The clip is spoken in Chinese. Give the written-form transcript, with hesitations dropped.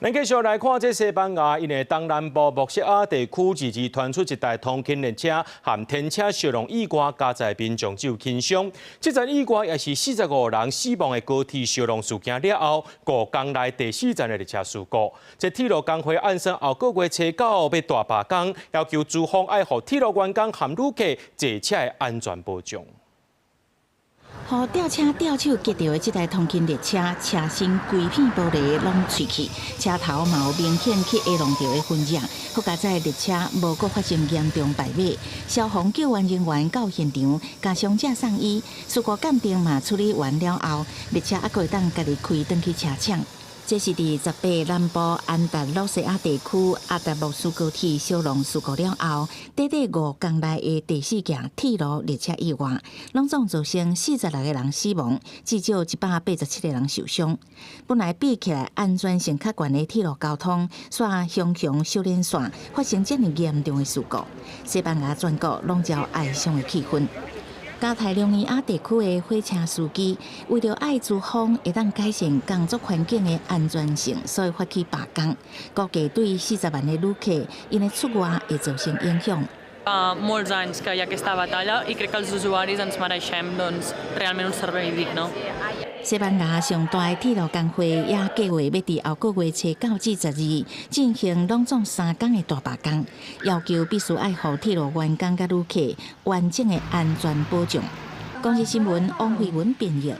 咱继续来看这西班牙，因为东南部莫西亚地区日前传出一台通勤列车和天车相撞意外，加载民众只有轻伤。这站意外也是45人死亡的高铁相撞事件了后，5天内第4站的列车事故。这铁路工会按算后个月初9号要大罢工，要求资方爱护铁路员工和旅客坐车的安全保障。 互吊车吊手击到的这台通勤列车，车身规片玻璃拢碎去，车头嘛有明显去下弄到的痕迹。好加在列车无过发生严重败马，消防救援人员到现场，将伤者送医。事故鉴定嘛处理完了后，列车还会当家己开转去车厂。 这是伫18南部安达洛西亚地区阿达木斯高铁相撞事故了后，短短5天内的第4件铁路列车意外，拢总造成46个人死亡，至少187个人受伤。本来比起来安全性较悬的铁路交通，煞雄雄小连线发生这么严重的事故，西班牙全国笼罩哀伤的气氛。 加泰隆尼亚地区的火车司机为了爱资方会当改善工作环境的安全性，所以发起罢工。估计对40万的旅客因为出外会造成影响。Molts anys que hi ha aquesta batalla i crec que els usuaris ens mereixem doncs, realment un servei digne. 西班牙上大的铁路工会也计划要伫后个月初9至12进行拢总3天的大罢工，要求必须爱护铁路员工甲旅客完整的安全保障。公司新闻王慧文编译。